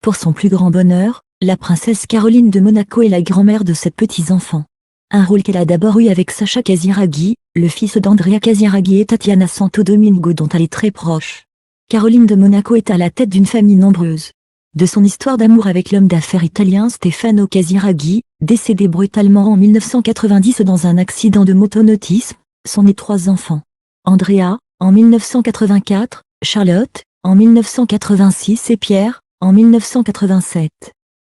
Pour son plus grand bonheur, la princesse Caroline de Monaco est la grand-mère de 7 petits-enfants. Un rôle qu'elle a d'abord eu avec Sacha Casiraghi, le fils d'Andrea Casiraghi et Tatiana Santo Domingo dont elle est très proche. Caroline de Monaco est à la tête d'une famille nombreuse. De son histoire d'amour avec l'homme d'affaires italien Stefano Casiraghi, décédé brutalement en 1990 dans un accident de motonautisme, sont nés 3 enfants. Andrea, en 1984, Charlotte, en 1986 et Pierre, en 1987.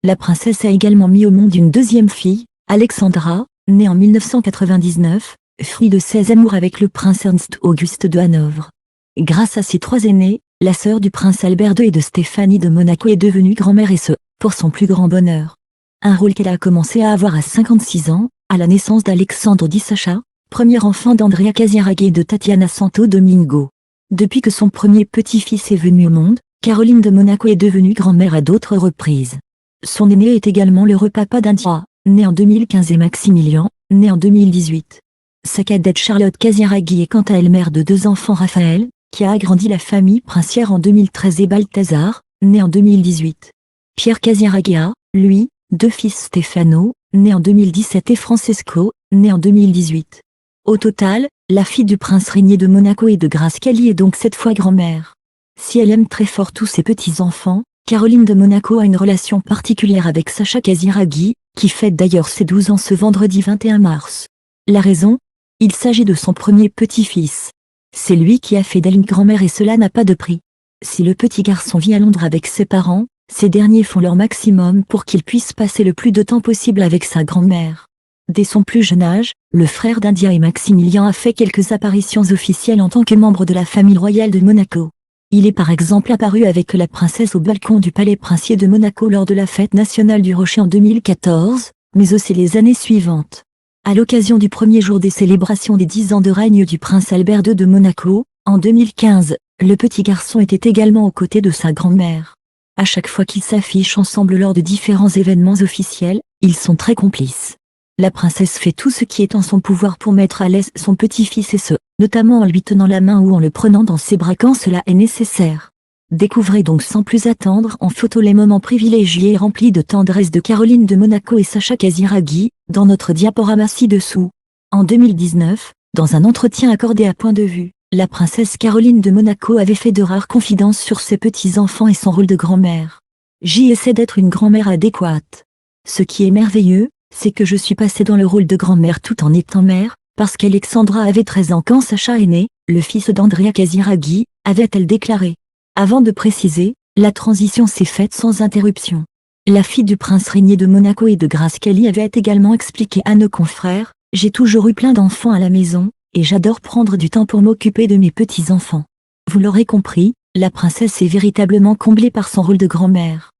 La princesse a également mis au monde une deuxième fille, Alexandra, née en 1999, fruit de ses amours avec le prince Ernst Auguste de Hanovre. Grâce à ses 3 aînés, la sœur du prince Albert II et de Stéphanie de Monaco est devenue grand-mère et ce, pour son plus grand bonheur. Un rôle qu'elle a commencé à avoir à 56 ans, à la naissance d'Alexandre Di Sacha, premier enfant d'Andrea Casiraghi et de Tatiana Santo Domingo. Depuis que son premier petit-fils est venu au monde, Caroline de Monaco est devenue grand-mère à d'autres reprises. Son aîné est également l'heureux papa d'India, né en 2015 et Maximilien, né en 2018. Sa cadette Charlotte Casiraghi est quant à elle mère de 2 enfants Raphaël, qui a agrandi la famille princière en 2013 et Balthazar, né en 2018. Pierre Casiraghi a, lui, 2 fils Stefano, né en 2017 et Francesco, né en 2018. Au total, la fille du prince régnier de Monaco et de Grace Kelly est donc 7 fois grand-mère. Si elle aime très fort tous ses petits-enfants, Caroline de Monaco a une relation particulière avec Sacha Casiraghi, qui fête d'ailleurs ses 12 ans ce vendredi 21 mars. La raison ? Il s'agit de son premier petit-fils. C'est lui qui a fait d'elle une grand-mère et cela n'a pas de prix. Si le petit garçon vit à Londres avec ses parents, ces derniers font leur maximum pour qu'il puisse passer le plus de temps possible avec sa grand-mère. Dès son plus jeune âge, le frère d'India et Maximilien a fait quelques apparitions officielles en tant que membre de la famille royale de Monaco. Il est par exemple apparu avec la princesse au balcon du palais princier de Monaco lors de la fête nationale du Rocher en 2014, mais aussi les années suivantes. À l'occasion du premier jour des célébrations des 10 ans de règne du prince Albert II de Monaco, en 2015, le petit garçon était également aux côtés de sa grand-mère. À chaque fois qu'ils s'affichent ensemble lors de différents événements officiels, ils sont très complices. La princesse fait tout ce qui est en son pouvoir pour mettre à l'aise son petit-fils et ce, notamment en lui tenant la main ou en le prenant dans ses bras quand cela est nécessaire. Découvrez donc sans plus attendre en photo les moments privilégiés et remplis de tendresse de Caroline de Monaco et Sacha Casiraghi, dans notre diaporama ci-dessous. En 2019, dans un entretien accordé à Point de Vue, la princesse Caroline de Monaco avait fait de rares confidences sur ses petits-enfants et son rôle de grand-mère. J'y essaie d'être une grand-mère adéquate. Ce qui est merveilleux, c'est que je suis passée dans le rôle de grand-mère tout en étant mère, parce qu'Alexandra avait 13 ans quand Sacha est né, le fils d'Andrea Casiraghi, avait-elle déclaré. Avant de préciser, la transition s'est faite sans interruption. La fille du prince régnier de Monaco et de Grace Kelly avait également expliqué à nos confrères, « J'ai toujours eu plein d'enfants à la maison, et j'adore prendre du temps pour m'occuper de mes petits-enfants. » Vous l'aurez compris, la princesse est véritablement comblée par son rôle de grand-mère.